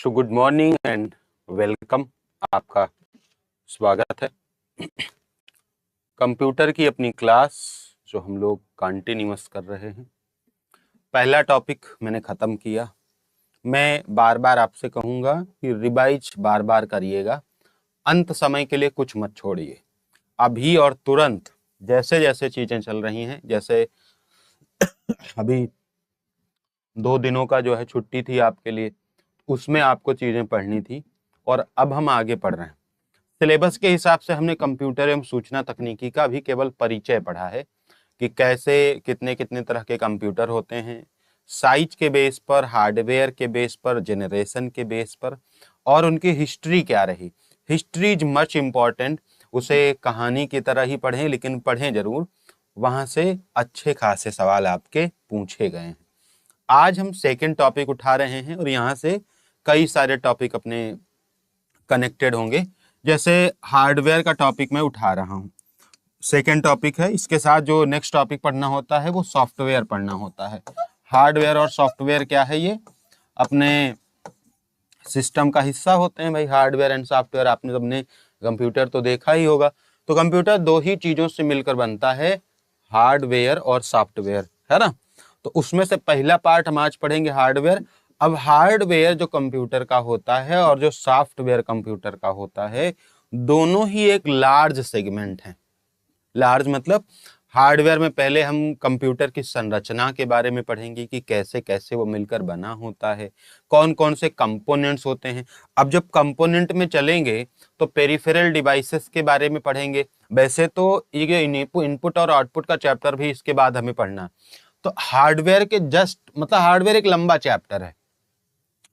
Good morning and welcome. आपका स्वागत है कंप्यूटर की अपनी क्लास जो हम लोग कंटिन्यूअस कर रहे हैं। पहला टॉपिक मैंने ख़त्म किया। मैं बार बार आपसे कहूँगा कि रिवाइज बार बार करिएगा, अंत समय के लिए कुछ मत छोड़िए। अभी और तुरंत जैसे जैसे चीज़ें चल रही हैं, जैसे अभी 2 दिनों का जो है छुट्टी थी आपके लिए, उसमें आपको चीज़ें पढ़नी थी और अब हम आगे पढ़ रहे हैं। सिलेबस के हिसाब से हमने कंप्यूटर एवं सूचना तकनीकी का भी केवल परिचय पढ़ा है कि कैसे कितने कितने तरह के कंप्यूटर होते हैं, साइज के बेस पर, हार्डवेयर के बेस पर, जनरेशन के बेस पर, और उनकी हिस्ट्री क्या रही। History is much important. उसे कहानी की तरह ही पढ़ें, लेकिन पढ़ें जरूर, वहां से अच्छे खासे सवाल आपके पूछे गए हैं। आज हम सेकंड टॉपिक उठा रहे हैं और यहाँ से कई सारे टॉपिक अपने कनेक्टेड होंगे। जैसे हार्डवेयर का टॉपिक मैं उठा रहा हूँ, सेकंड टॉपिक है। इसके साथ जो नेक्स्ट टॉपिक पढ़ना होता है वो सॉफ्टवेयर पढ़ना होता है। हार्डवेयर और सॉफ्टवेयर क्या है, ये अपने सिस्टम का हिस्सा होते हैं भाई। हार्डवेयर एंड सॉफ्टवेयर आपने अपने कंप्यूटर तो देखा ही होगा। तो कंप्यूटर 2 ही चीजों से मिलकर बनता है, हार्डवेयर और सॉफ्टवेयर, है ना। तो उसमें से पहला पार्ट हम आज पढ़ेंगे हार्डवेयर। अब हार्डवेयर जो कंप्यूटर का होता है और जो सॉफ्टवेयर कंप्यूटर का होता है, दोनों ही एक लार्ज सेगमेंट है। लार्ज मतलब हार्डवेयर में पहले हम कंप्यूटर की संरचना के बारे में पढ़ेंगे कि कैसे कैसे वो मिलकर बना होता है, कौन कौन से कंपोनेंट्स होते हैं। अब जब कंपोनेंट में चलेंगे तो पेरिफेरल डिवाइसेस के बारे में पढ़ेंगे। वैसे तो ये इनपुट और आउटपुट का चैप्टर भी इसके बाद हमें पढ़ना। तो हार्डवेयर के जस्ट मतलब हार्डवेयर एक लंबा चैप्टर है,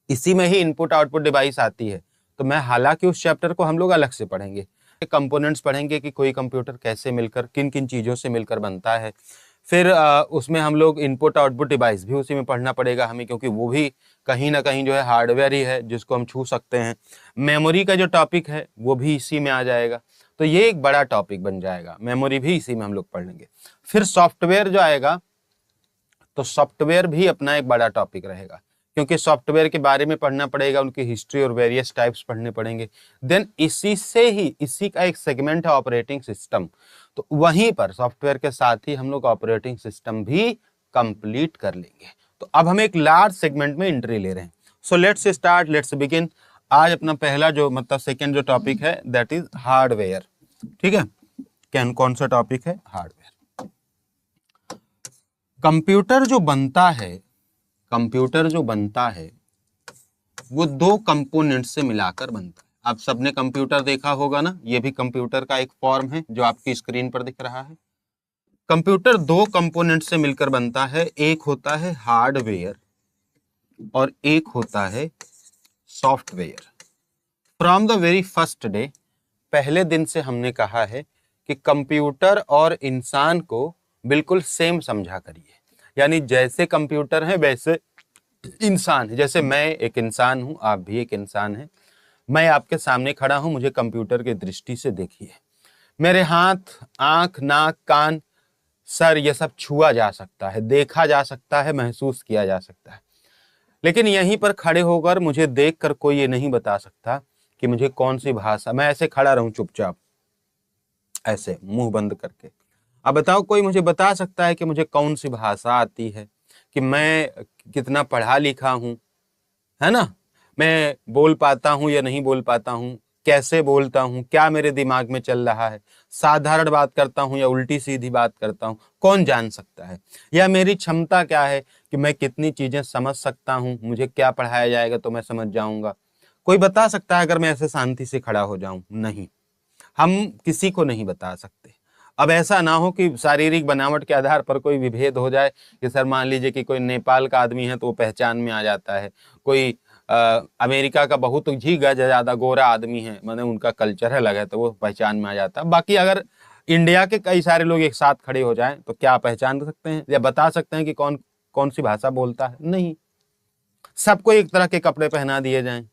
इसी में ही इनपुट आउटपुट डिवाइस आती है। तो मैं हालांकि उस चैप्टर को हम लोग अलग से पढ़ेंगे, कंपोनेंट्स पढ़ेंगे कि कोई कंप्यूटर कैसे मिलकर किन किन चीज़ों से मिलकर बनता है। फिर उसमें हम लोग इनपुट आउटपुट डिवाइस भी उसी में पढ़ना पड़ेगा हमें, क्योंकि वो भी कहीं ना कहीं जो है हार्डवेयर ही है जिसको हम छू सकते हैं। मेमोरी का जो टॉपिक है वो भी इसी में आ जाएगा। तो ये एक बड़ा टॉपिक बन जाएगा, मेमोरी भी इसी में हम लोग पढ़ लेंगे। फिर सॉफ्टवेयर जो आएगा, तो सॉफ्टवेयर भी अपना एक बड़ा टॉपिक रहेगा, क्योंकि सॉफ्टवेयर के बारे में पढ़ना पड़ेगा, उनकी हिस्ट्री और वेरियस टाइप्स पढ़ने पड़ेंगे। देन इसी का एक सेगमेंट है ऑपरेटिंग सिस्टम। तो वहीं पर सॉफ्टवेयर के साथ ही हम लोग ऑपरेटिंग सिस्टम भी कंप्लीट कर लेंगे। तो अब हम एक लार्ज सेगमेंट में एंट्री ले रहे हैं। So let's start, let's begin. आज अपना पहला जो मतलब सेकेंड जो टॉपिक है दैट इज हार्डवेयर। ठीक है, कौन सा टॉपिक है? हार्डवेयर। कंप्यूटर जो बनता है वो 2 कंपोनेंट से मिलाकर बनता है। आप सबने कंप्यूटर देखा होगा ना, ये भी कंप्यूटर का एक फॉर्म है जो आपकी स्क्रीन पर दिख रहा है। कंप्यूटर 2 कंपोनेंट से मिलकर बनता है, एक होता है हार्डवेयर और एक होता है software. From the very first day, पहले दिन से हमने कहा है कि कंप्यूटर और इंसान को बिल्कुल सेम समझा करिए। यानी जैसे कंप्यूटर है वैसे इंसान है। जैसे मैं एक इंसान हूं, आप भी एक इंसान हैं। मैं आपके सामने खड़ा हूं, मुझे कंप्यूटर की दृष्टि से देखिए। मेरे हाथ, आंख, नाक, कान, सर, ये सब छुआ जा सकता है, देखा जा सकता है, महसूस किया जा सकता है। लेकिन यहीं पर खड़े होकर मुझे देखकर कोई ये नहीं बता सकता कि मुझे कौन सी भाषा, मैं ऐसे खड़ा रहूं चुपचाप ऐसे मुंह बंद करके। अब बताओ, कोई मुझे बता सकता है कि मुझे कौन सी भाषा आती है, कि मैं कितना पढ़ा लिखा हूं, है ना, मैं बोल पाता हूं या नहीं बोल पाता हूं, कैसे बोलता हूं, क्या मेरे दिमाग में चल रहा है, साधारण बात करता हूं या उल्टी सीधी बात करता हूं, कौन जान सकता है? या मेरी क्षमता क्या है कि मैं कितनी चीजें समझ सकता हूं, मुझे क्या पढ़ाया जाएगा तो मैं समझ जाऊंगा? कोई बता सकता है अगर मैं ऐसे शांति से खड़ा हो जाऊं? नहीं, हम किसी को नहीं बता सकते। अब ऐसा ना हो कि शारीरिक बनावट के आधार पर कोई विभेद हो जाए कि सर मान लीजिए कि कोई नेपाल का आदमी है तो वो पहचान में आ जाता है, कोई अमेरिका का बहुत ही ज्यादा गोरा आदमी है, मतलब उनका कल्चर है लगा है तो वो पहचान में आ जाता है। बाकी अगर इंडिया के कई सारे लोग एक साथ खड़े हो जाएं तो क्या पहचान सकते हैं या बता सकते हैं कि कौन कौन सी भाषा बोलता है? नहीं। सबको एक तरह के कपड़े पहना दिए जाएं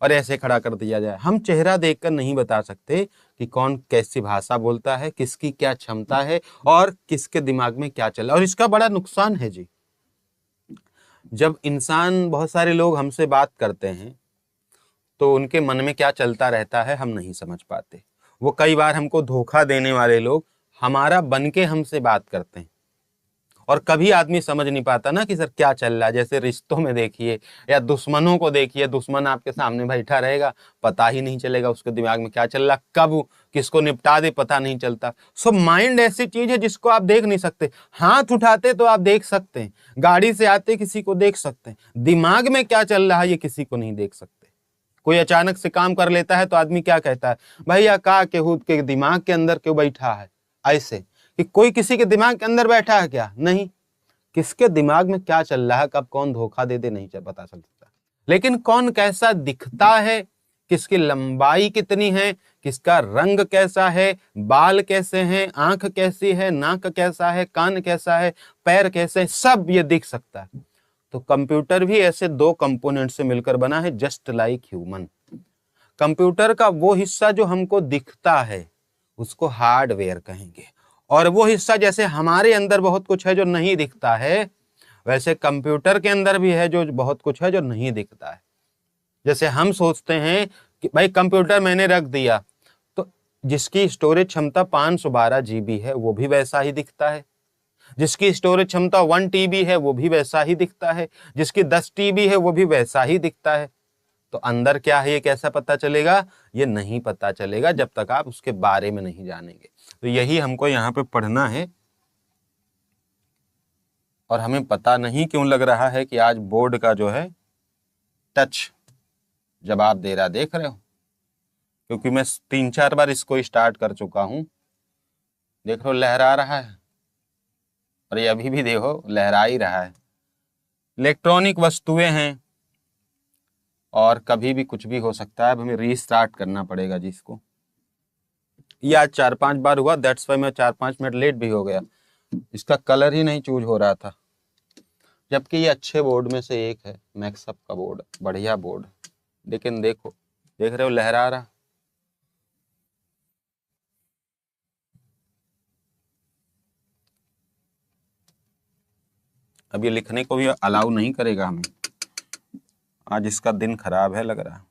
और ऐसे खड़ा कर दिया जाए, हम चेहरा देखकर नहीं बता सकते कि कौन कैसी भाषा बोलता है, किसकी क्या क्षमता है और किसके दिमाग में क्या चल रहा है। और इसका बड़ा नुकसान है जी। जब इंसान, बहुत सारे लोग हमसे बात करते हैं तो उनके मन में क्या चलता रहता है हम नहीं समझ पाते। वो कई बार हमको धोखा देने वाले लोग हमारा बन के हमसे बात करते हैं, और कभी आदमी समझ नहीं पाता ना कि सर क्या चल रहा है। जैसे रिश्तों में देखिए या दुश्मनों को देखिए, दुश्मन आपके सामने बैठा रहेगा, पता ही नहीं चलेगा उसके दिमाग में क्या चल रहा, कब किसको निपटा दे पता नहीं चलता। सो माइंड ऐसी चीज है जिसको आप देख नहीं सकते। हाथ उठाते तो आप देख सकते हैं, गाड़ी से आते किसी को देख सकते हैं, दिमाग में क्या चल रहा है ये किसी को नहीं देख सकते। कोई अचानक से काम कर लेता है तो आदमी क्या कहता है, भैया का केहूत के दिमाग के अंदर क्यों बैठा है। ऐसे कि कोई किसी के दिमाग के अंदर बैठा है क्या, नहीं। किसके दिमाग में क्या चल रहा है, कब कौन धोखा दे दे नहीं पता चल सकता। लेकिन कौन कैसा दिखता है, किसकी लंबाई कितनी है, किसका रंग कैसा है, बाल कैसे हैं, आंख कैसी है, नाक कैसा है, कान कैसा है, पैर कैसे है, सब ये दिख सकता है। तो कंप्यूटर भी ऐसे दो कंपोनेंट से मिलकर बना है, जस्ट लाइक ह्यूमन। कंप्यूटर का वो हिस्सा जो हमको दिखता है उसको हार्डवेयर कहेंगे, और वो हिस्सा जैसे हमारे अंदर बहुत कुछ है जो नहीं दिखता है, वैसे कंप्यूटर के अंदर भी है जो बहुत कुछ है जो नहीं दिखता है। जैसे हम सोचते हैं कि भाई कंप्यूटर मैंने रख दिया, तो जिसकी स्टोरेज क्षमता 512 GB है वो भी वैसा ही दिखता है, जिसकी स्टोरेज क्षमता 1 TB है वो भी वैसा ही दिखता है, जिसकी 10 TB है वो भी वैसा ही दिखता है। तो अंदर क्या है ये कैसा पता चलेगा, ये नहीं पता चलेगा जब तक आप उसके बारे में नहीं जानेंगे। तो यही हमको यहाँ पे पढ़ना है, और हमें पता नहीं क्यों लग रहा है कि आज बोर्ड का जो है टच जवाब दे रहा, देख रहे हो, क्योंकि मैं 3-4 बार इसको स्टार्ट कर चुका हूं। देख रहे हो लहरा रहा है, और ये अभी भी देखो लहरा ही रहा है। इलेक्ट्रॉनिक वस्तुएं हैं और कभी भी कुछ भी हो सकता है। अब हमें रीस्टार्ट करना पड़ेगा जिसको, ये आज 4-5 बार हुआ, दैट्स वाई मैं 4-5 मिनट लेट भी हो गया। इसका कलर ही नहीं चूज हो रहा था, जबकि ये अच्छे बोर्ड में से एक है, मैक्सअप का बोर्ड, बढ़िया बोर्ड। लेकिन देखो, देख रहे हो लहरा रहा। अब ये लिखने को भी अलाउ नहीं करेगा हमें, आज इसका दिन खराब है लग रहा है।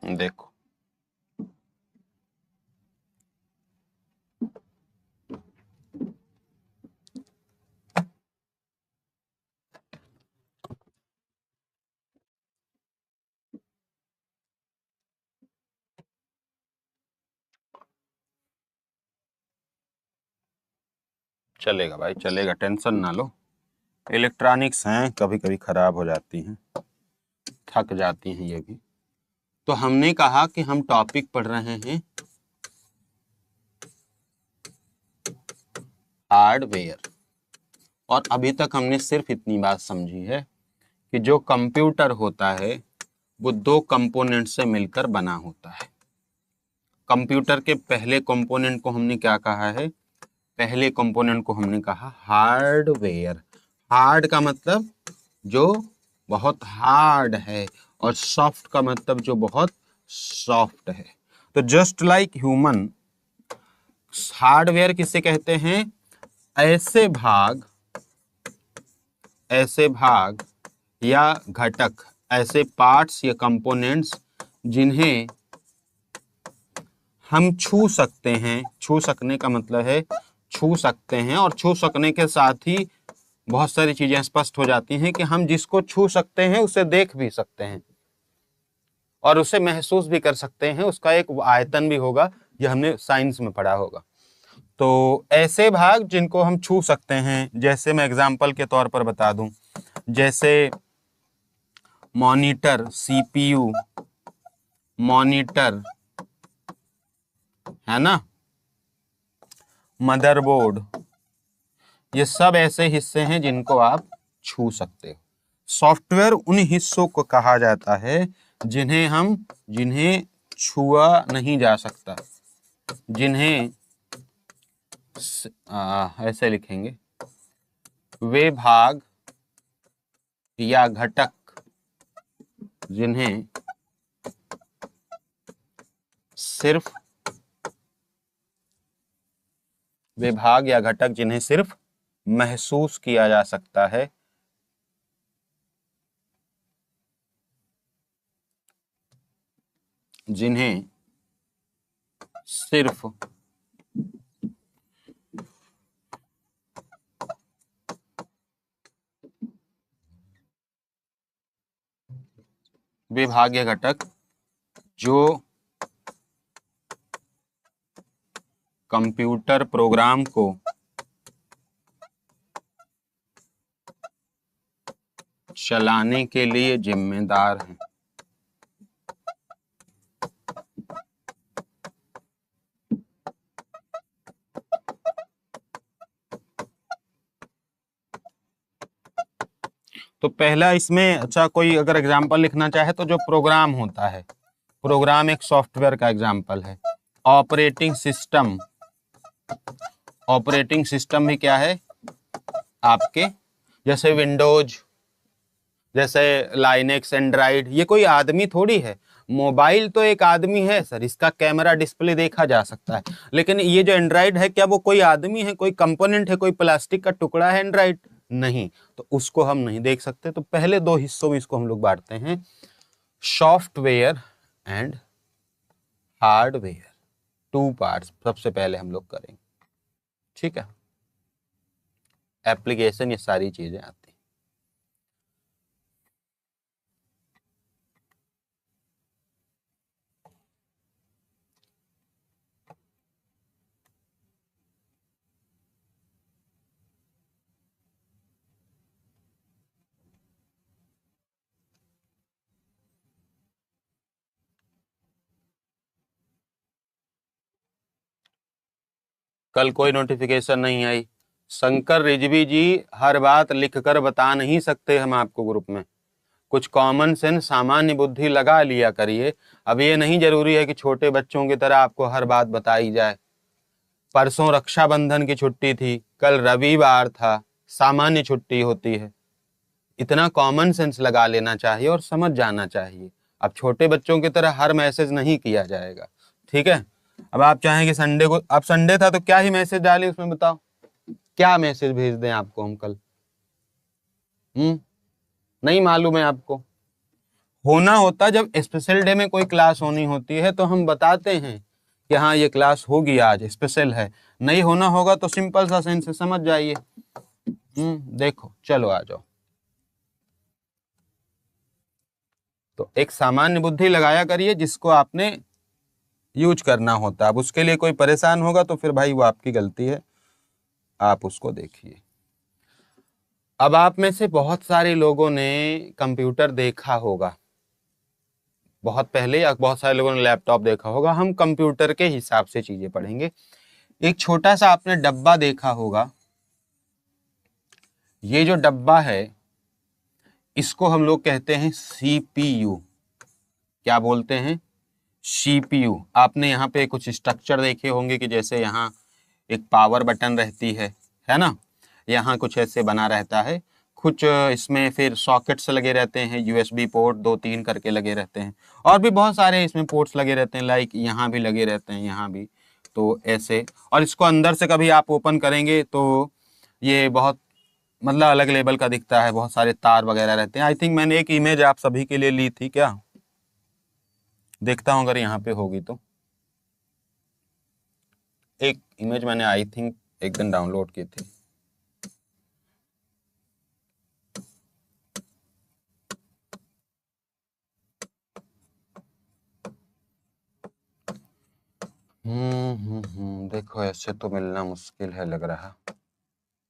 देखो चलेगा भाई चलेगा, टेंशन ना लो। इलेक्ट्रॉनिक्स हैं, कभी कभी खराब हो जाती हैं, थक जाती हैं ये भी। तो हमने कहा कि हम टॉपिक पढ़ रहे हैं हार्डवेयर, और अभी तक हमने सिर्फ इतनी बात समझी है कि जो कंप्यूटर होता है वो दो कंपोनेंट से मिलकर बना होता है। कंप्यूटर के पहले कंपोनेंट को हमने क्या कहा है, पहले कंपोनेंट को हमने कहा हार्डवेयर। हार्ड का मतलब जो बहुत हार्ड है, और सॉफ्ट का मतलब जो बहुत सॉफ्ट है। तो जस्ट लाइक ह्यूमन, हार्डवेयर किसे कहते हैं, ऐसे भाग या घटक, ऐसे पार्ट्स या कंपोनेंट्स जिन्हें हम छू सकते हैं। छू सकने का मतलब है छू सकते हैं, और छू सकने के साथ ही बहुत सारी चीजें स्पष्ट हो जाती हैं कि हम जिसको छू सकते हैं उसे देख भी सकते हैं और उसे महसूस भी कर सकते हैं, उसका एक आयतन भी होगा, यह हमने साइंस में पढ़ा होगा। तो ऐसे भाग जिनको हम छू सकते हैं, जैसे मैं एग्जांपल के तौर पर बता दूं, जैसे मॉनिटर, CPU मॉनिटर है ना, मदरबोर्ड, ये सब ऐसे हिस्से हैं जिनको आप छू सकते हो। सॉफ्टवेयर उन हिस्सों को कहा जाता है जिन्हें छुआ नहीं जा सकता, जिन्हें ऐसे लिखेंगे, वे भाग या घटक जिन्हें सिर्फ महसूस किया जा सकता है, जिन्हें सिर्फ वे भाग या घटक जो कंप्यूटर प्रोग्राम को चलाने के लिए जिम्मेदार हैं। तो पहला इसमें अच्छा कोई अगर एग्जांपल लिखना चाहे तो जो प्रोग्राम होता है, प्रोग्राम एक सॉफ्टवेयर का एग्जांपल है। ऑपरेटिंग सिस्टम भी क्या है आपके, जैसे विंडोज, जैसे लाइनेक्स, एंड्रॉइड, ये कोई आदमी थोड़ी है। मोबाइल तो एक आदमी है सर, इसका कैमरा डिस्प्ले देखा जा सकता है, लेकिन ये जो एंड्रॉइड है क्या वो कोई आदमी है, कोई कंपोनेंट है, कोई प्लास्टिक का टुकड़ा है एंड्रॉइड? नहीं, तो उसको हम नहीं देख सकते। तो पहले दो हिस्सों में इसको हम लोग बांटते हैं, software and hardware, two parts सबसे पहले हम लोग करेंगे, ठीक है। एप्लीकेशन ये सारी चीजें आती हैं। कल कोई नोटिफिकेशन नहीं आई। शंकर रिजवी जी, हर बात लिखकर बता नहीं सकते हम आपको ग्रुप में, कुछ कॉमन सेंस, सामान्य बुद्धि लगा लिया करिए। अब ये नहीं जरूरी है कि छोटे बच्चों की तरह आपको हर बात बताई जाए। परसों रक्षाबंधन की छुट्टी थी, कल रविवार था, सामान्य छुट्टी होती है। इतना कॉमन सेंस लगा लेना चाहिए और समझ जाना चाहिए। अब छोटे बच्चों की तरह हर मैसेज नहीं किया जाएगा, ठीक है। अब आप चाहें कि संडे को, अब संडे था तो क्या ही मैसेज डाले उसमें, बताओ क्या मैसेज भेज दें आपको हम कल? नहीं मालूम है आपको। होना होता जब स्पेशल डे में कोई क्लास होनी होती है तो हम बताते हैं कि हाँ ये क्लास होगी आज, स्पेशल है। नहीं होना होगा तो सिंपल सा सेंस से समझ जाइए। देखो चलो आ जाओ। तो एक सामान्य बुद्धि लगाया करिए जिसको आपने यूज करना होता है। अब उसके लिए कोई परेशान होगा तो फिर भाई वो आपकी गलती है, आप उसको देखिए। अब आप में से बहुत सारे लोगों ने कंप्यूटर देखा होगा, बहुत पहले, या बहुत सारे लोगों ने लैपटॉप देखा होगा। हम कंप्यूटर के हिसाब से चीजें पढ़ेंगे। एक छोटा सा आपने डब्बा देखा होगा, ये जो डब्बा है इसको हम लोग कहते हैं सीपीयू। क्या बोलते हैं? सीपीयू। आपने यहाँ पे कुछ स्ट्रक्चर देखे होंगे कि जैसे यहाँ एक पावर बटन रहती है ना, यहाँ कुछ ऐसे बना रहता है, कुछ इसमें फिर सॉकेट्स लगे रहते हैं, यूएसबी पोर्ट 2-3 करके लगे रहते हैं, और भी बहुत सारे इसमें पोर्ट्स लगे रहते हैं, लाइक यहाँ भी लगे रहते हैं, यहाँ भी, तो ऐसे। और इसको अंदर से कभी आप ओपन करेंगे तो ये बहुत मतलब अलग लेवल का दिखता है, बहुत सारे तार वगैरह रहते हैं। आई थिंक मैंने एक इमेज आप सभी के लिए ली थी, क्या देखता हूँ अगर यहाँ पे होगी तो। एक इमेज मैंने आई थिंक एक दिन डाउनलोड की थी। देखो ऐसे तो मिलना मुश्किल है लग रहा।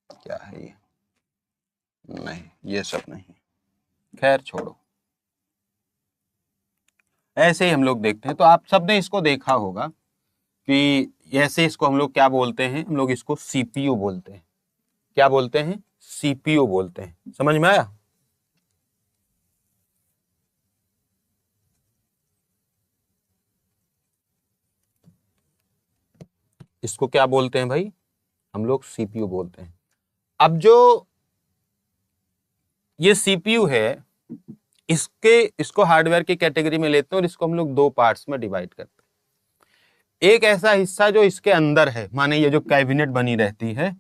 क्या है ये? नहीं, ये सब नहीं, खैर छोड़ो, ऐसे ही हम लोग देखते हैं। तो आप सबने इसको देखा होगा कि ऐसे इसको हम लोग क्या बोलते हैं, हम लोग इसको सीपीयू बोलते हैं। क्या बोलते हैं? सीपीयू बोलते हैं। समझ में आया? इसको क्या बोलते हैं भाई, हम लोग सीपीयू बोलते हैं। अब जो ये सीपीयू है, इसको हार्डवेयर की कैटेगरी में लेते हैं और इसको हम लोग दो पार्ट्स में डिवाइड करते हैं। एक ऐसा हिस्सा जो इसके अंदर है, माने ये जो कैबिनेट बनी रहती है,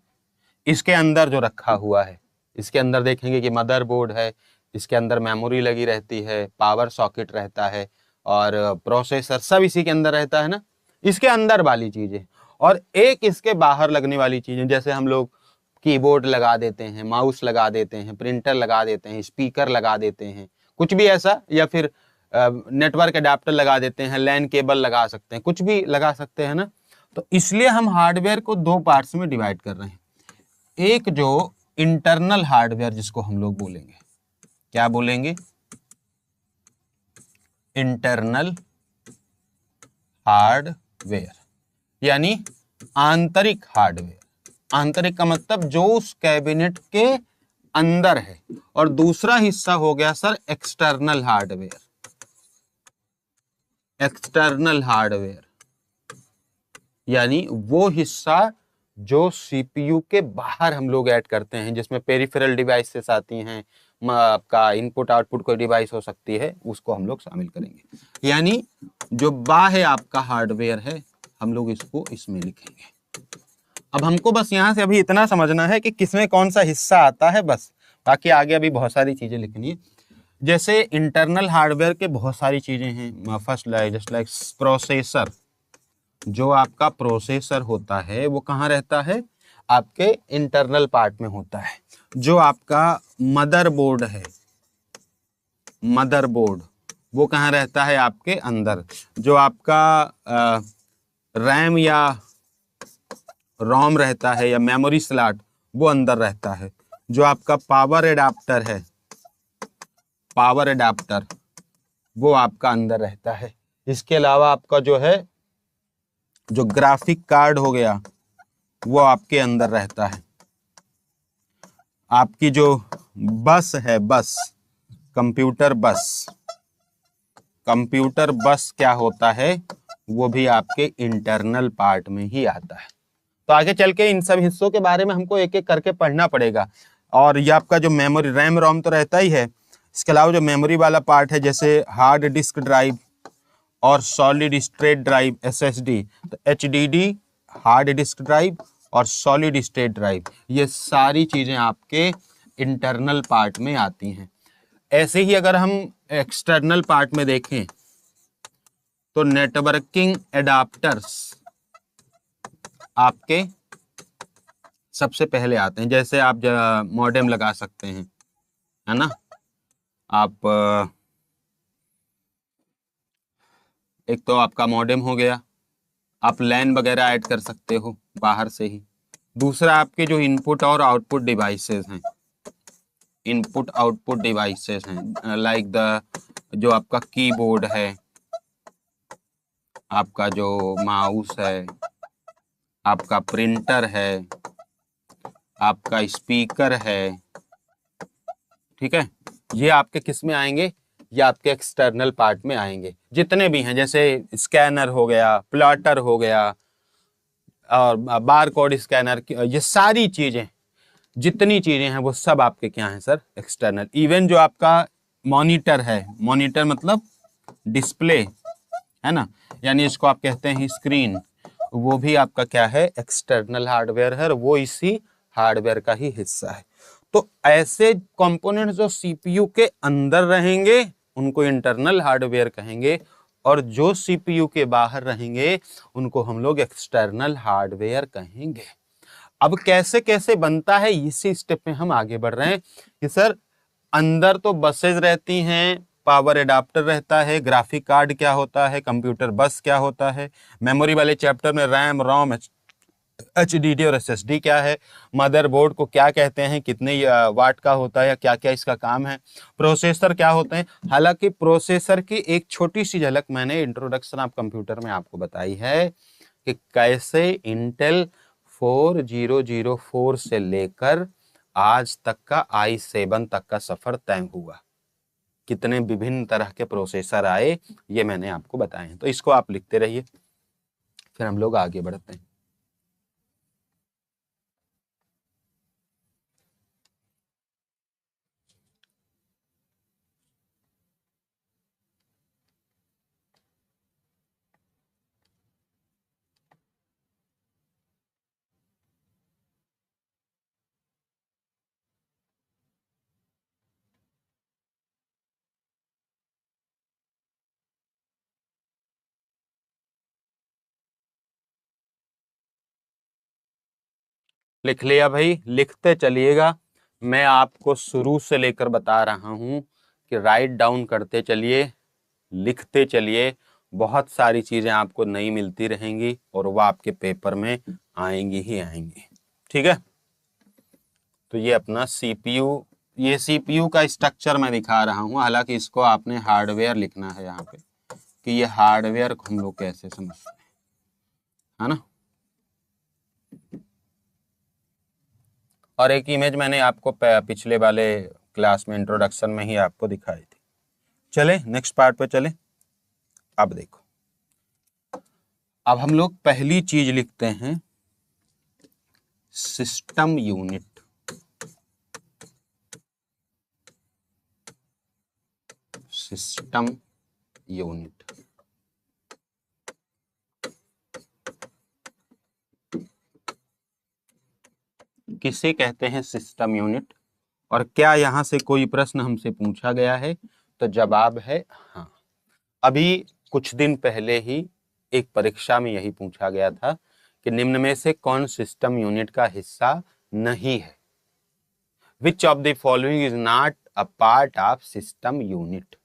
इसके अंदर जो रखा हुआ है, इसके अंदर देखेंगे कि मदरबोर्ड है, इसके अंदर मेमोरी लगी रहती है, पावर सॉकेट रहता है और प्रोसेसर, सब इसी के अंदर रहता है ना, इसके अंदर वाली चीजें। और एक इसके बाहर लगने वाली चीजें, जैसे हम लोग कीबोर्ड लगा देते हैं, माउस लगा देते हैं, प्रिंटर लगा देते हैं, स्पीकर लगा देते हैं, कुछ भी ऐसा, या फिर नेटवर्क अडेप्टर लगा देते हैं, लैन केबल लगा सकते हैं, कुछ भी लगा सकते हैं ना। तो इसलिए हम हार्डवेयर को दो पार्ट्स में डिवाइड कर रहे हैं। एक जो इंटरनल हार्डवेयर, जिसको हम लोग बोलेंगे, क्या बोलेंगे, इंटरनल हार्डवेयर, यानी आंतरिक हार्डवेयर। आंतरिक का मतलब जो उस कैबिनेट के अंदर है। और दूसरा हिस्सा हो गया sir external hardware. External hardware यानी वो हिस्सा जो सीपीयू के बाहर हम लोग ऐड करते हैं, जिसमें पेरिफेरल डिवाइसेस आती हैं, आपका इनपुट आउटपुट कोई डिवाइस हो सकती है, उसको हम लोग शामिल करेंगे। यानी जो बाह्य आपका हार्डवेयर है, हम लोग इसको इसमें लिखेंगे। अब हमको बस यहां से अभी इतना समझना है कि किसमें कौन सा हिस्सा आता है, बस। बाकी आगे अभी बहुत सारी चीजें लिखनी है। जैसे इंटरनल हार्डवेयर के बहुत सारी चीजें हैं। First just like processor. जो आपका प्रोसेसर होता है वो कहाँ रहता है, आपके इंटरनल पार्ट में होता है। जो आपका मदरबोर्ड है, मदरबोर्ड, वो कहाँ रहता है, आपके अंदर। जो आपका रैम या रोम रहता है या मेमोरी स्लॉट, वो अंदर रहता है। जो आपका पावर एडाप्टर है, पावर एडाप्टर, वो आपका अंदर रहता है। इसके अलावा आपका जो है, जो ग्राफिक कार्ड हो गया, वो आपके अंदर रहता है। आपकी जो बस है, बस, कंप्यूटर बस, कंप्यूटर बस क्या होता है, वो भी आपके इंटरनल पार्ट में ही आता है। तो आगे चल के इन सब हिस्सों के बारे में हमको एक एक करके पढ़ना पड़ेगा। और ये आपका जो मेमोरी, रैम रोम तो रहता ही है, इसके अलावा जो मेमोरी वाला पार्ट है, जैसे हार्ड डिस्क ड्राइव और सॉलिड स्टेट ड्राइव एसएसडी, तो एचडीडी, हार्ड डिस्क ड्राइव और सॉलिड स्टेट ड्राइव, ये सारी चीजें आपके इंटरनल पार्ट में आती हैं। ऐसे ही अगर हम एक्सटर्नल पार्ट में देखें तो नेटवर्किंग एडाप्टर्स आपके सबसे पहले आते हैं। जैसे आप मॉडेम लगा सकते हैं, है ना, आप एक तो आपका मॉडेम हो गया, आप लैन वगैरह ऐड कर सकते हो बाहर से ही। दूसरा आपके जो इनपुट और आउटपुट डिवाइसेस हैं, इनपुट आउटपुट डिवाइसेस हैं, लाइक द, जो आपका कीबोर्ड है, आपका जो माउस है, आपका प्रिंटर है, आपका स्पीकर है, ठीक है, ये आपके किस में आएंगे, ये आपके एक्सटर्नल पार्ट में आएंगे। जितने भी हैं, जैसे स्कैनर हो गया, प्लॉटर हो गया और बार कोड स्कैनर, ये सारी चीजें, जितनी चीजें हैं वो सब आपके क्या हैं सर, एक्सटर्नल। इवन जो आपका मॉनिटर है, मॉनिटर मतलब डिस्प्ले, है ना, यानी इसको आप कहते हैं स्क्रीन, वो भी आपका क्या है, एक्सटर्नल हार्डवेयर है, वो इसी हार्डवेयर का ही हिस्सा है। तो ऐसे कंपोनेंट जो सीपीयू के अंदर रहेंगे उनको इंटरनल हार्डवेयर कहेंगे, और जो सीपीयू के बाहर रहेंगे उनको हम लोग एक्सटर्नल हार्डवेयर कहेंगे। अब कैसे कैसे बनता है, इसी स्टेप में हम आगे बढ़ रहे हैं कि सर अंदर तो बसेज रहती हैं, पावर एडाप्टर रहता है, ग्राफिक कार्ड क्या होता है, कंप्यूटर बस क्या होता है, मेमोरी वाले चैप्टर में रैम रोम एचडीडी और एसएसडी क्या है, मदरबोर्ड को क्या कहते हैं, कितने वाट का होता है या क्या क्या इसका काम है, प्रोसेसर क्या होते हैं। हालांकि प्रोसेसर की एक छोटी सी झलक मैंने इंट्रोडक्शन ऑफ कंप्यूटर में आपको बताई है कि कैसे इंटेल 4004 से लेकर आज तक का i7 तक का सफर तय हुआ, कितने विभिन्न तरह के प्रोसेसर आए, ये मैंने आपको बताए हैं। तो इसको आप लिखते रहिए, फिर हम लोग आगे बढ़ते हैं। लिख लिया भाई, लिखते चलिएगा। मैं आपको शुरू से लेकर बता रहा हूं कि राइट डाउन करते चलिए, लिखते चलिए। बहुत सारी चीजें आपको नई मिलती रहेंगी और वह आपके पेपर में आएंगी ही आएंगी। ठीक है, तो ये अपना सीपीयू, ये सीपीयू का स्ट्रक्चर मैं दिखा रहा हूं, हालांकि इसको आपने हार्डवेयर लिखना है यहाँ पे कि ये हार्डवेयर को हम लोग कैसे समझते हैं, है ना। और एक इमेज मैंने आपको पिछले वाले क्लास में इंट्रोडक्शन में ही आपको दिखाई थी। चले नेक्स्ट पार्ट पे चले। अब देखो, अब हम लोग पहली चीज लिखते हैं सिस्टम यूनिट। सिस्टम यूनिट किसे कहते हैं सिस्टम यूनिट, और क्या यहां से कोई प्रश्न हमसे पूछा गया है? तो जवाब है हाँ। अभी कुछ दिन पहले ही एक परीक्षा में यही पूछा गया था कि निम्न में से कौन सिस्टम यूनिट का हिस्सा नहीं है। Which of the following is not a part of system unit.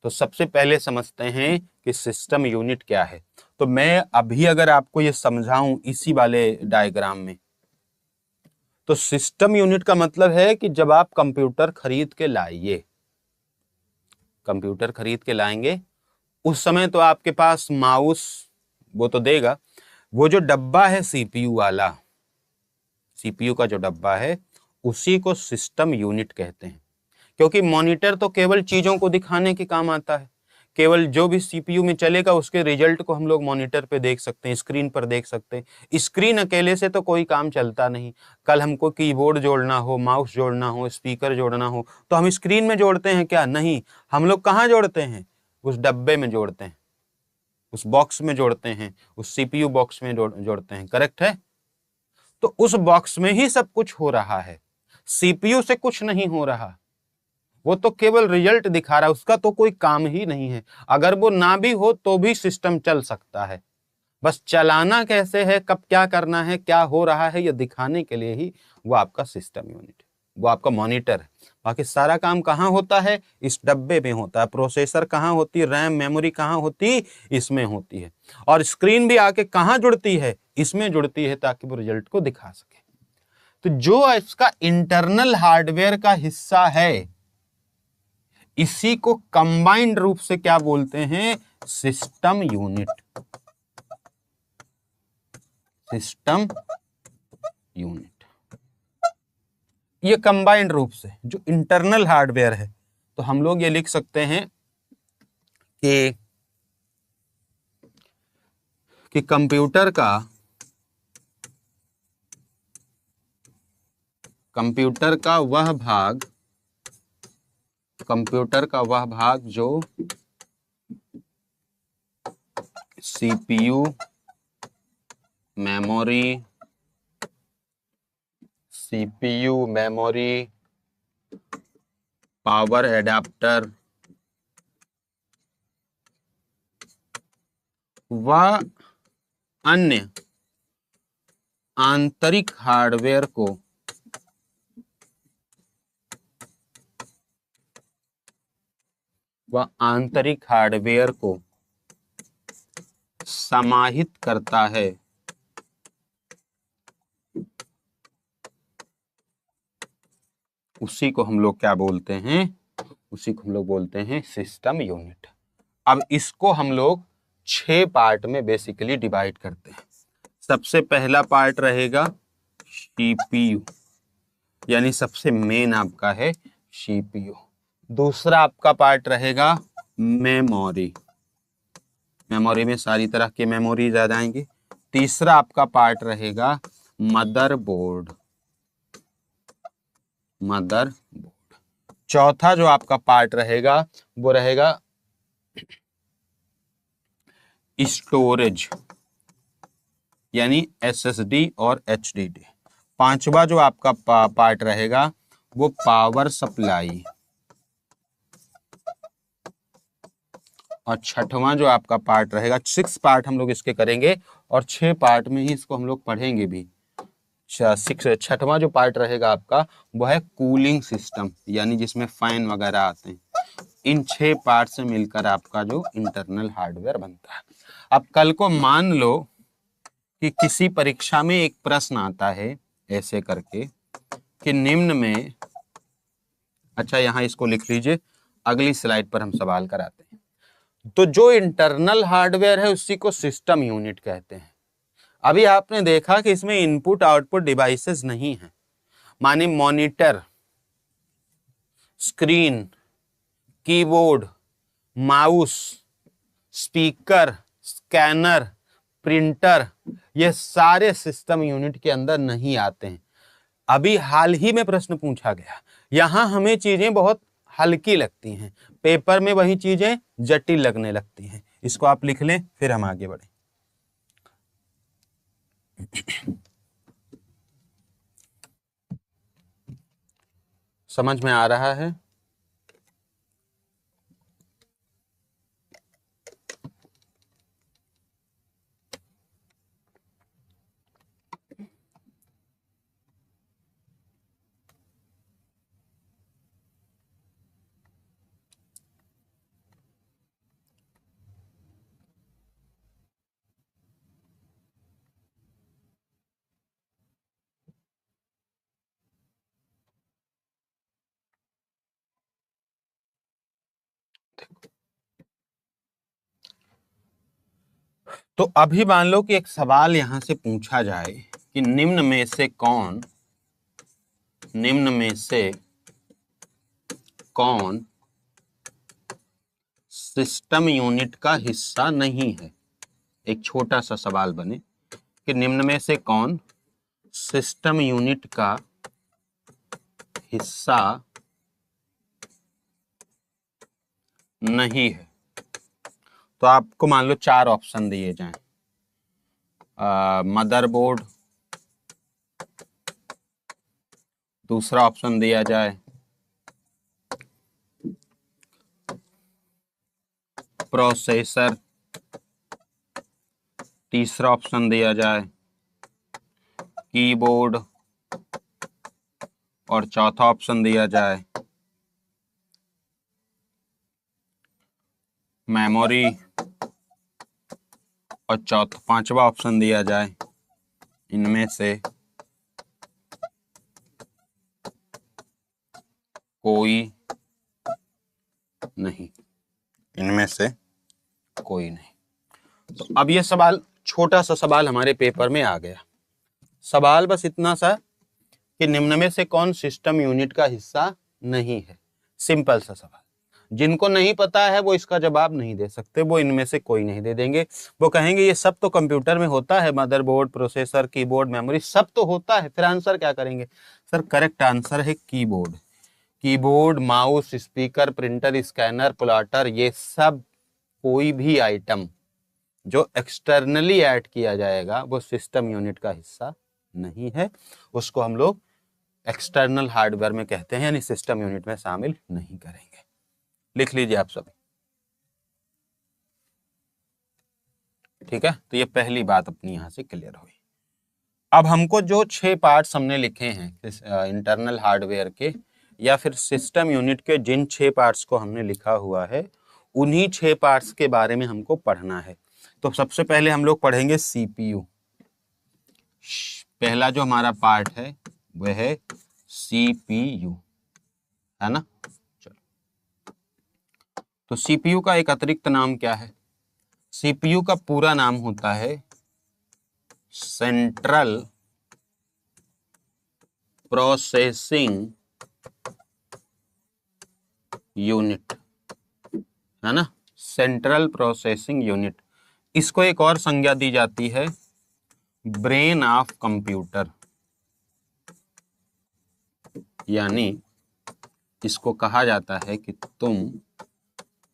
तो सबसे पहले समझते हैं कि सिस्टम यूनिट क्या है। तो मैं अभी अगर आपको ये समझाऊं इसी वाले डायग्राम में, तो सिस्टम यूनिट का मतलब है कि जब आप कंप्यूटर खरीद के लाइए, कंप्यूटर खरीद के लाएंगे, उस समय तो आपके पास माउस वो तो देगा, वो जो डब्बा है सीपीयू वाला, सीपीयू का जो डब्बा है उसी को सिस्टम यूनिट कहते हैं। क्योंकि मॉनिटर तो केवल चीजों को दिखाने के काम आता है, केवल जो भी सीपीयू में चलेगा उसके रिजल्ट को हम लोग मॉनिटर पे देख सकते हैं, स्क्रीन पर देख सकते हैं। स्क्रीन अकेले से तो कोई काम चलता नहीं। कल हमको कीबोर्ड जोड़ना हो, माउस जोड़ना हो, स्पीकर जोड़ना हो, तो हम स्क्रीन में जोड़ते हैं क्या? नहीं, हम लोग कहाँ जोड़ते हैं? उस डब्बे में जोड़ते हैं, उस बॉक्स में जोड़ते हैं, उस सीपीयू बॉक्स में जोड़ते हैं। करेक्ट है? तो उस बॉक्स में ही सब कुछ हो रहा है, सीपीयू से कुछ नहीं हो रहा। वो तो केवल रिजल्ट दिखा रहा है, उसका तो कोई काम ही नहीं है। अगर वो ना भी हो तो भी सिस्टम चल सकता है, बस चलाना कैसे है, कब क्या करना है, क्या हो रहा है, ये दिखाने के लिए ही वो आपका सिस्टम यूनिट है, वो आपका मॉनिटर है। बाकी सारा काम कहाँ होता है? इस डब्बे में होता है। प्रोसेसर कहाँ होती है? रैम मेमोरी कहाँ होती? इसमें होती है। और स्क्रीन भी आके कहाँ जुड़ती है? इसमें जुड़ती है, ताकि वो रिजल्ट को दिखा सके। तो जो इसका इंटरनल हार्डवेयर का हिस्सा है, इसी को कंबाइंड रूप से क्या बोलते हैं? System unit. सिस्टम यूनिट, ये कंबाइंड रूप से जो इंटरनल हार्डवेयर है, तो हम लोग ये लिख सकते हैं कि कंप्यूटर का वह भाग जो सीपीयू, मेमोरी, पावर एडाप्टर व अन्य आंतरिक हार्डवेयर को समाहित करता है, उसी को हम लोग क्या बोलते हैं? उसी को हम लोग बोलते हैं सिस्टम यूनिट। अब इसको हम लोग 6 पार्ट में बेसिकली डिवाइड करते हैं। सबसे पहला पार्ट रहेगा सीपीयू, यानी सबसे मेन आपका है सीपीयू। दूसरा आपका पार्ट रहेगा मेमोरी, मेमोरी में सारी तरह की मेमोरीज आ जाएंगी। तीसरा आपका पार्ट रहेगा मदरबोर्ड। चौथा जो आपका पार्ट रहेगा वो रहेगा स्टोरेज, यानी एसएसडी और एचडीडी। पांचवा जो आपका पार्ट रहेगा वो पावर सप्लाई, और छठवां जो आपका पार्ट रहेगा, 6 पार्ट हम लोग इसके करेंगे और 6 पार्ट में ही इसको हम लोग पढ़ेंगे भी। छठवां जो पार्ट रहेगा आपका वो है कूलिंग सिस्टम, यानी जिसमें फैन वगैरह आते हैं। इन 6 पार्ट से मिलकर आपका जो इंटरनल हार्डवेयर बनता है। अब कल को मान लो कि किसी परीक्षा में एक प्रश्न आता है ऐसे करके कि निम्न में, अच्छा यहां इसको लिख लीजिए, अगली स्लाइड पर हम सवाल कराते हैं। तो जो इंटरनल हार्डवेयर है उसी को सिस्टम यूनिट कहते हैं। अभी आपने देखा कि इसमें इनपुट आउटपुट डिवाइसेस नहीं है, माने monitor, screen, keyboard, mouse, speaker, scanner, printer, ये सारे सिस्टम यूनिट के अंदर नहीं आते हैं। अभी हाल ही में प्रश्न पूछा गया, यहां हमें चीजें बहुत हल्की लगती हैं, पेपर में वही चीजें जटिल लगने लगती हैं। इसको आप लिख लें, फिर हम आगे बढ़ें। समझ में आ रहा है? तो अभी मान लो कि एक सवाल यहां से पूछा जाए कि निम्न में से कौन सिस्टम यूनिट का हिस्सा नहीं है। एक छोटा सा सवाल बने कि निम्न में से कौन सिस्टम यूनिट का हिस्सा नहीं है। तो आपको मान लो 4 ऑप्शन दिए जाएं। मदरबोर्ड, दूसरा ऑप्शन दिया जाए प्रोसेसर, तीसरा ऑप्शन दिया जाए कीबोर्ड, और चौथा ऑप्शन दिया जाए मेमोरी, और पांचवा ऑप्शन दिया जाए इनमें से कोई नहीं। इनमें से कोई नहीं। तो अब ये सवाल, छोटा सा सवाल हमारे पेपर में आ गया। सवाल बस इतना सा कि निम्न में से कौन सिस्टम यूनिट का हिस्सा नहीं है। सिंपल सा सवाल। जिनको नहीं पता है वो इसका जवाब नहीं दे सकते, वो इनमें से कोई नहीं दे देंगे। वो कहेंगे ये सब तो कंप्यूटर में होता है, मदरबोर्ड, प्रोसेसर, कीबोर्ड, मेमोरी सब तो होता है, फिर आंसर क्या करेंगे? सर करेक्ट आंसर है keyboard. Keyboard, mouse, speaker, printer, scanner, plotter, ये सब कोई भी आइटम जो एक्सटर्नली ऐड किया जाएगा वो सिस्टम यूनिट का हिस्सा नहीं है। उसको हम लोग एक्सटर्नल हार्डवेयर में कहते हैं, यानी सिस्टम यूनिट में शामिल नहीं करेंगे। लिख लीजिए आप सभी, ठीक है। तो ये पहली बात अपनी यहां से क्लियर हुई। अब हमको जो 6 पार्ट्स हमने लिखे हैं इंटरनल हार्डवेयर के, या फिर सिस्टम यूनिट के जिन 6 पार्ट्स को हमने लिखा हुआ है, उन्हीं 6 पार्ट्स के बारे में हमको पढ़ना है। तो सबसे पहले हम लोग पढ़ेंगे सीपीयू। पहला जो हमारा पार्ट है वह है सीपीयू, है ना। चलो, तो सीपीयू का एक अतिरिक्त नाम क्या है? सीपीयू का पूरा नाम होता है सेंट्रल प्रोसेसिंग यूनिट, है ना। Central processing unit. इसको एक और संज्ञा दी जाती है ब्रेन ऑफ कंप्यूटर, यानी इसको कहा जाता है कि तुम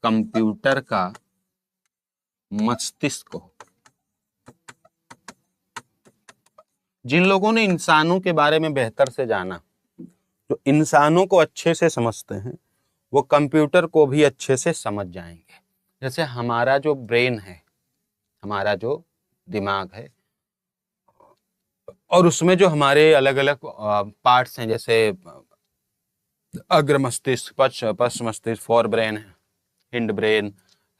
कंप्यूटर का मस्तिष्क हो। जिन लोगों ने इंसानों के बारे में बेहतर से जाना, जो इंसानों को अच्छे से समझते हैं, वो कंप्यूटर को भी अच्छे से समझ जाएंगे। जैसे हमारा जो ब्रेन है, हमारा जो दिमाग है, और उसमें जो हमारे अलग अलग पार्ट्स हैं, जैसे अग्र मस्तिष्क, पश्च मस्तिष्क, फोर ब्रेन, हिंड ब्रेन,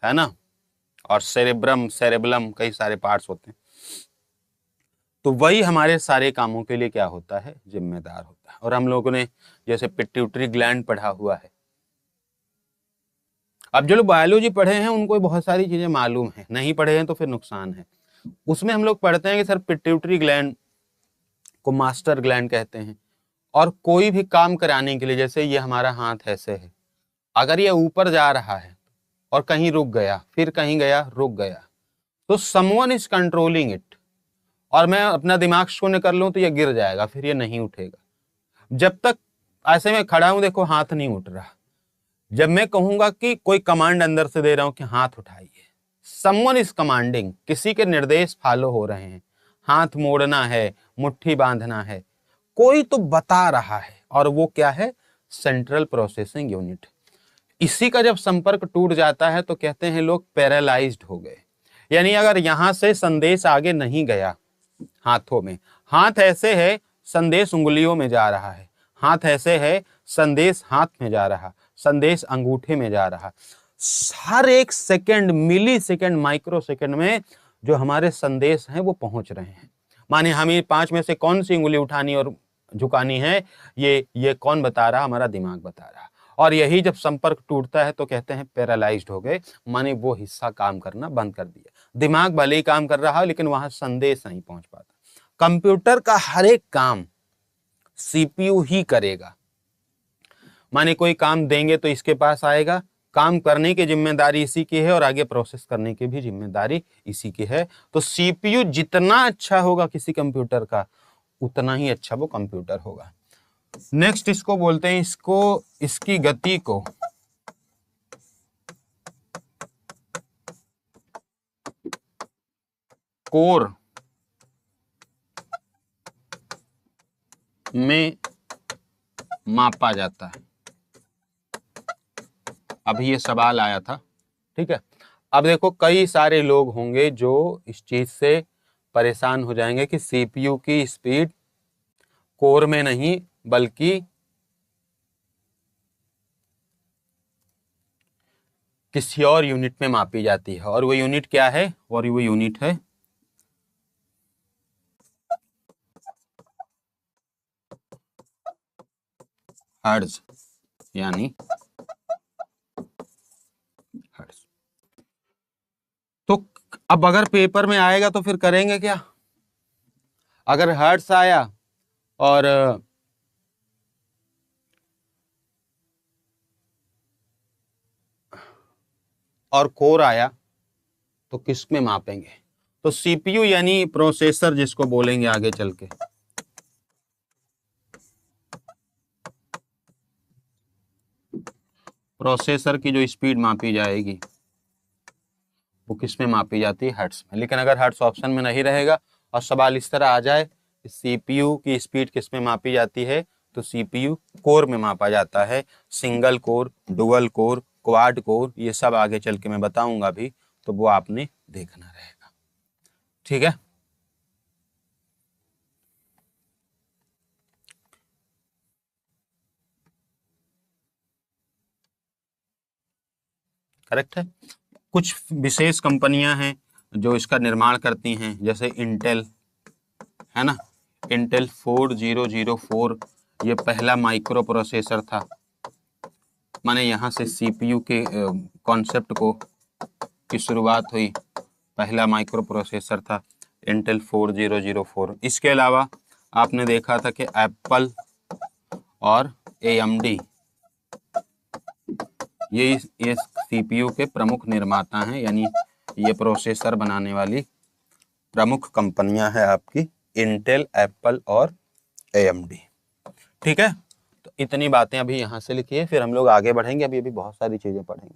है ना, और सेरेब्रम, सेरेबलम, कई सारे पार्ट्स होते हैं। तो वही हमारे सारे कामों के लिए क्या होता है, जिम्मेदार होता है। और हम लोगों ने जैसे पिट्यूटरी ग्लैंड पढ़ा हुआ है। अब जो लोग बायोलॉजी पढ़े हैं उनको बहुत सारी चीजें मालूम है, नहीं पढ़े हैं तो फिर नुकसान है। उसमें हम लोग पढ़ते हैं कि सर पिट्यूटरी ग्लैंड को मास्टर ग्लैंड कहते हैं। और कोई भी काम कराने के लिए, जैसे ये हमारा हाथ ऐसे है, अगर ये ऊपर जा रहा है और कहीं रुक गया, फिर कहीं गया, रुक गया, तो समवन इज कंट्रोलिंग इट। और मैं अपना दिमाग शून्य कर लूं तो ये गिर जाएगा, फिर ये नहीं उठेगा। जब तक ऐसे में खड़ा हूं, देखो हाथ नहीं उठ रहा। जब मैं कहूंगा कि कोई कमांड अंदर से दे रहा हूं कि हाथ उठाइए, समवन इज कमांडिंग, किसी के निर्देश फॉलो हो रहे हैं, हाथ मोड़ना है, मुट्ठी बांधना है, कोई तो बता रहा है। और वो क्या है, सेंट्रल प्रोसेसिंग यूनिट। इसी का जब संपर्क टूट जाता है तो कहते हैं लोग पैरालाइज्ड हो गए। यानी अगर यहां से संदेश आगे नहीं गया हाथों में, हाथ ऐसे है, संदेश उंगलियों में जा रहा है, हाथ ऐसे है, संदेश हाथ में जा रहा, संदेश अंगूठे में जा रहा। हर एक सेकंड, मिली सेकंड, माइक्रो सेकंड में जो हमारे संदेश हैं वो पहुंच रहे हैं। माने हमें 5 में से कौन सी उंगली उठानी और झुकानी है, ये कौन बता रहा, हमारा दिमाग बता रहा। और यही जब संपर्क टूटता है तो कहते हैं पैरालाइज्ड हो गए, माने वो हिस्सा काम करना बंद कर दिया। दिमाग भले ही काम कर रहा है लेकिन वहां संदेश नहीं पहुंच पाता। कंप्यूटर का हर एक काम सीपीयू ही करेगा। माने कोई काम देंगे तो इसके पास आएगा, काम करने की जिम्मेदारी इसी की है और आगे प्रोसेस करने की भी जिम्मेदारी इसी की है। तो सीपीयू जितना अच्छा होगा किसी कंप्यूटर का, उतना ही अच्छा वो कंप्यूटर होगा। नेक्स्ट इसको बोलते हैं, इसको, इसकी गति को कोर में मापा जाता है। अभी ये सवाल आया था, ठीक है। अब देखो कई सारे लोग होंगे जो इस चीज से परेशान हो जाएंगे कि सीपीयू की स्पीड कोर में नहीं बल्कि किसी और यूनिट में मापी जाती है। और वो यूनिट क्या है, और वो यूनिट है हर्ट्ज, यानी हर्ट्ज। तो अब अगर पेपर में आएगा तो फिर करेंगे क्या। अगर हर्ट्ज आया और कोर आया तो किस में मापेंगे। तो सीपीयू यानी प्रोसेसर जिसको बोलेंगे आगे चल के, प्रोसेसर की जो स्पीड मापी जाएगी वो किस में मापी जाती है, हर्ट्ज में। लेकिन अगर हर्ट्ज ऑप्शन में नहीं रहेगा और सवाल इस तरह आ जाए सीपीयू की स्पीड किस में मापी जाती है, तो सीपीयू कोर में मापा जाता है। Single core, dual core, quad core, ये सब आगे चल के मैं बताऊंगा भी, तो वो आपने देखना रहेगा, ठीक है। करेक्ट है। कुछ विशेष कंपनियां हैं जो इसका निर्माण करती हैं, जैसे इंटेल, है ना। इंटेल 4004 ये पहला माइक्रो प्रोसेसर था। माने यहाँ से सीपीयू के कॉन्सेप्ट को की शुरुआत हुई, पहला माइक्रो प्रोसेसर था इंटेल 4004। इसके अलावा आपने देखा था कि एप्पल और एएमडी ये सीपीयू के प्रमुख निर्माता हैं, यानी ये प्रोसेसर बनाने वाली प्रमुख कंपनियां हैं आपकी, इंटेल, एप्पल और एएमडी, ठीक है। तो इतनी बातें अभी यहाँ से लिखिए, फिर हम लोग आगे बढ़ेंगे। अभी अभी बहुत सारी चीजें पढ़ेंगे।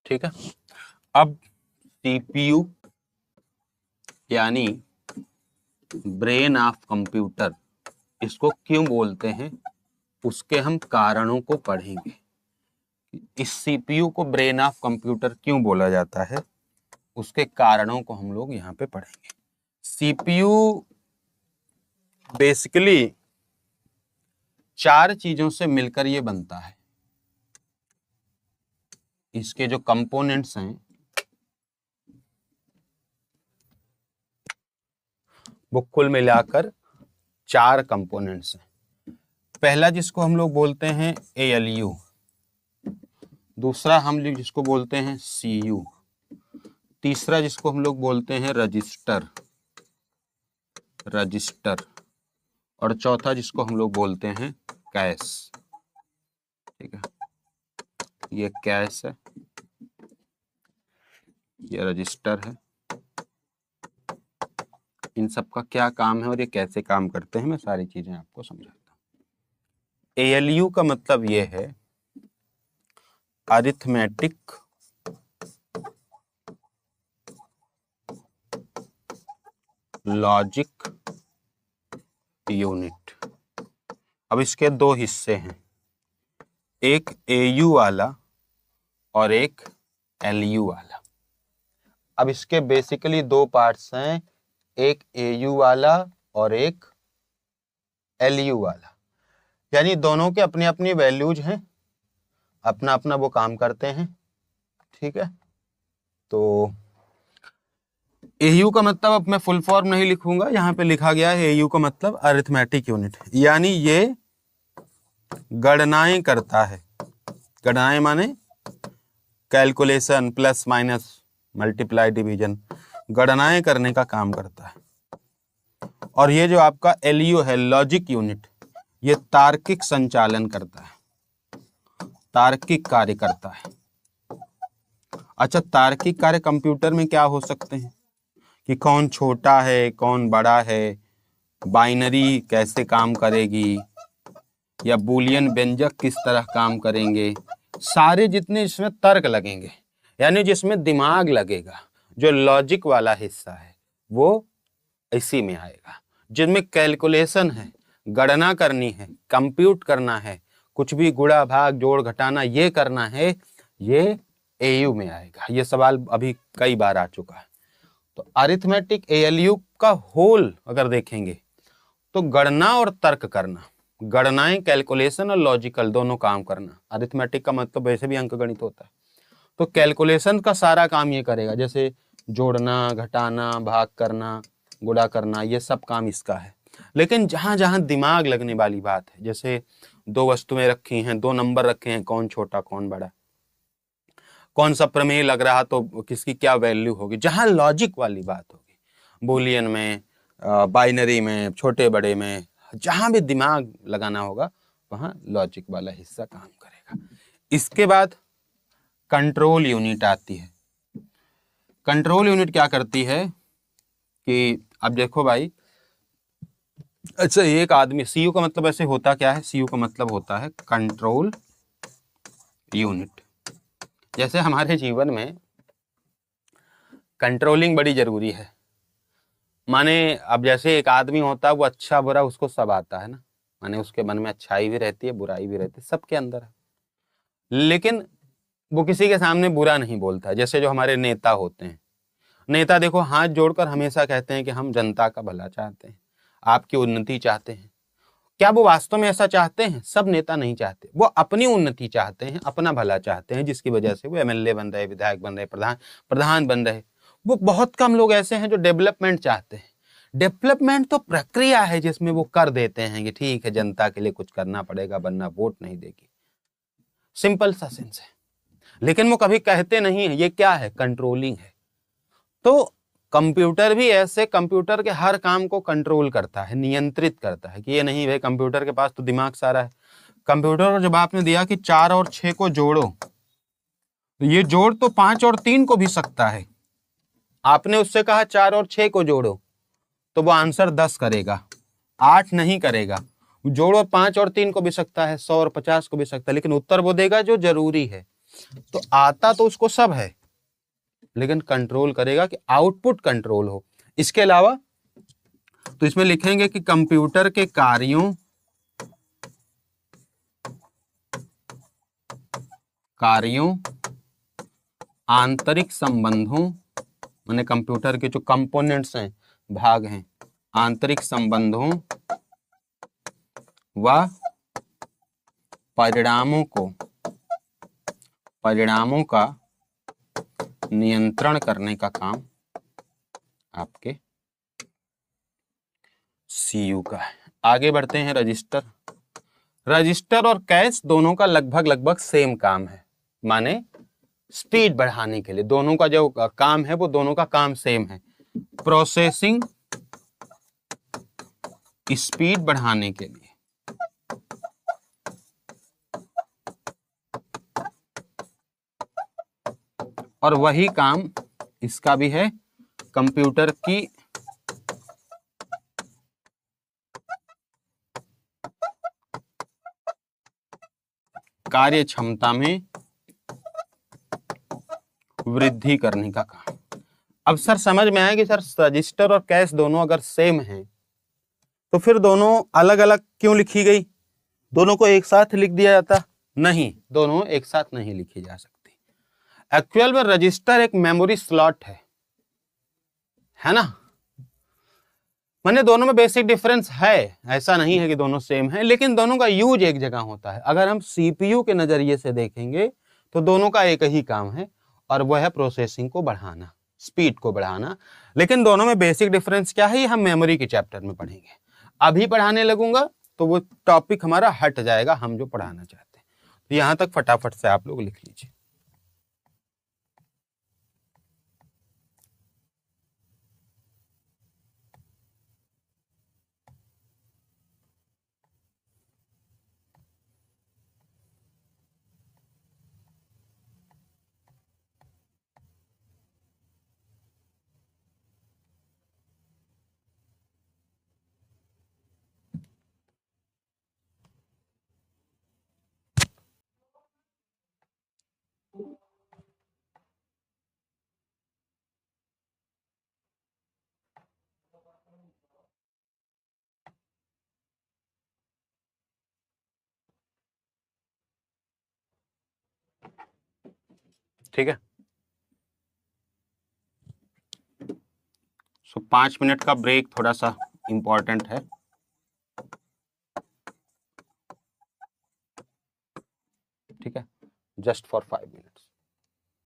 ठीक है। अब सीपीयू यानी ब्रेन ऑफ कंप्यूटर, इसको क्यों बोलते हैं उसके हम कारणों को पढ़ेंगे। इस सीपीयू को ब्रेन ऑफ कंप्यूटर क्यों बोला जाता है उसके कारणों को हम लोग यहाँ पे पढ़ेंगे। सीपीयू बेसिकली 4 चीजों से मिलकर ये बनता है। इसके जो कंपोनेंट्स हैं वो कुल मिलाकर 4 कंपोनेंट्स हैं। पहला जिसको हम लोग बोलते हैं एएलयू, दूसरा हम लोग जिसको बोलते हैं सीयू, तीसरा जिसको हम लोग बोलते हैं रजिस्टर, और चौथा जिसको हम लोग बोलते हैं कैश। ठीक है, ये कैश है, ये रजिस्टर है। इन सब का क्या काम है और ये कैसे काम करते हैं मैं सारी चीजें आपको समझाता हूँ। एएलयू का मतलब ये है अरिथमेटिक लॉजिक यूनिट। अब इसके 2 हिस्से हैं, एक एयू वाला और एक एलयू वाला। अब इसके बेसिकली 2 पार्ट्स हैं, एक एयू वाला और एक एलयू वाला, यानी दोनों के अपनी अपनी वैल्यूज हैं, अपना अपना वो काम करते हैं। ठीक है, तो एयू का मतलब, अब मैं फुल फॉर्म नहीं लिखूंगा, यहाँ पे लिखा गया है एयू का मतलब अरिथमेटिक यूनिट, यानी ये गणनाएं करता है। गणनाएं माने calculation, plus minus, multiply, division, गणनाएं करने का काम करता है। और ये जो आपका एलयू है लॉजिक यूनिट, ये तार्किक संचालन करता है, तार्किक कार्य करता है। अच्छा, तार्किक कार्य कंप्यूटर में क्या हो सकते हैं कि कौन छोटा है कौन बड़ा है, बाइनरी कैसे काम करेगी, या बूलियन व्यंजक किस तरह काम करेंगे, सारे जितने इसमें तर्क लगेंगे, यानी जिसमें दिमाग लगेगा, जो लॉजिक वाला हिस्सा है वो इसी में आएगा। जिनमें कैलकुलेशन है, गणना करनी है, कंप्यूट करना है, कुछ भी गुणा भाग जोड़ घटाना ये करना है, ये एयू में आएगा। ये सवाल अभी कई बार आ चुका है। तो अरिथमेटिक एएलयू का होल अगर देखेंगे तो गणना और तर्क करना, गणनाएं, कैलकुलेशन और लॉजिकल दोनों काम करना। अरिथमेटिक का मतलब वैसे भी अंकगणित होता है, तो कैलकुलेशन का सारा काम ये करेगा, जैसे जोड़ना, घटाना, भाग करना, गुणा करना, ये सब काम इसका है। लेकिन जहां जहां दिमाग लगने वाली बात है, जैसे 2 वस्तुएं रखी हैं, 2 नंबर रखे हैं, कौन छोटा कौन बड़ा, कौन सा प्रमेय लग रहा तो किसकी क्या वैल्यू होगी, जहां लॉजिक वाली बात होगी, बूलियन में, बाइनरी में, छोटे बड़े में, जहां भी दिमाग लगाना होगा वहां लॉजिक वाला हिस्सा काम करेगा। इसके बाद कंट्रोल यूनिट आती है। कंट्रोल यूनिट क्या करती है कि अब देखो भाई, अच्छा एक आदमी, सीयू का मतलब ऐसे होता क्या है, सीयू का मतलब होता है कंट्रोल यूनिट। जैसे हमारे जीवन में कंट्रोलिंग बड़ी जरूरी है। माने अब जैसे एक आदमी होता है वो अच्छा बुरा उसको सब आता है ना, माने उसके मन में अच्छाई भी रहती है बुराई भी रहती है, सबके अंदर है, लेकिन वो किसी के सामने बुरा नहीं बोलता। जैसे जो हमारे नेता होते हैं, नेता देखो हाथ जोड़कर हमेशा कहते हैं कि हम जनता का भला चाहते हैं, आपकी उन्नति चाहते हैं। क्या वो वास्तव में ऐसा चाहते हैं? सब नेता नहीं चाहते, वो अपनी उन्नति चाहते हैं, अपना भला चाहते हैं, जिसकी वजह से वो एमएलए बन रहे, विधायक बन रहे, प्रधान बन रहे। वो बहुत कम लोग ऐसे हैं जो डेवलपमेंट चाहते हैं। डेवलपमेंट तो प्रक्रिया है जिसमें वो कर देते हैं कि ठीक है जनता के लिए कुछ करना पड़ेगा वरना वोट नहीं देगी, सिंपल सा सेंस है। लेकिन वो कभी कहते नहीं है, ये क्या है? कंट्रोलिंग है। तो कंप्यूटर भी ऐसे, कंप्यूटर के हर काम को कंट्रोल करता है, नियंत्रित करता है कि ये नहीं भाई, कंप्यूटर के पास तो दिमाग सारा है। कंप्यूटर को जब आपने दिया कि 4 और 6 को जोड़ो, तो ये जोड़ तो 5 और 3 को भी सकता है। आपने उससे कहा 4 और 6 को जोड़ो तो वो आंसर 10 करेगा, 8 नहीं करेगा। जोड़ो 5 और 3 को भी सकता है, 100 और 50 को भी सकता है, लेकिन उत्तर वो देगा जो जरूरी है। तो आता तो उसको सब है, लेकिन कंट्रोल करेगा कि आउटपुट कंट्रोल हो। इसके अलावा तो इसमें लिखेंगे कि कंप्यूटर के कार्यों आंतरिक संबंधों, माने कंप्यूटर के जो कंपोनेंट्स हैं, भाग हैं, आंतरिक संबंधों व परिणामों का नियंत्रण करने का काम आपके सीयू का है। आगे बढ़ते हैं। रजिस्टर और कैश दोनों का लगभग सेम काम है, माने स्पीड बढ़ाने के लिए दोनों का जो काम है वो दोनों का काम सेम है। प्रोसेसिंग स्पीड बढ़ाने के लिए और वही काम इसका भी है। कंप्यूटर की कार्य क्षमता में वृद्धि करने का काम। अब सर समझ में आया कि सर रजिस्टर और कैश दोनों अगर सेम हैं तो फिर दोनों अलग अलग क्यों लिखी गई? दोनों को एक साथ लिख दिया जाता? नहीं, दोनों एक साथ नहीं लिखी जा सकती। एक्चुअल में रजिस्टर एक मेमोरी स्लॉट है ना, माने दोनों में बेसिक डिफरेंस है, ऐसा नहीं है कि दोनों सेम है, लेकिन दोनों का यूज एक जगह होता है। अगर हम सीपीयू के नजरिए से देखेंगे तो दोनों का एक ही काम है और वह है प्रोसेसिंग को बढ़ाना, स्पीड को बढ़ाना। लेकिन दोनों में बेसिक डिफरेंस क्या है, ये हम मेमोरी के चैप्टर में पढ़ेंगे। अभी पढ़ाने लगूंगा तो वो टॉपिक हमारा हट जाएगा, हम जो पढ़ाना चाहते हैं। तो यहां तक फटाफट से आप लोग लिख लीजिए। ठीक है, सो 5 मिनट का ब्रेक थोड़ा सा इंपॉर्टेंट है। ठीक है, जस्ट फॉर 5 मिनट्स।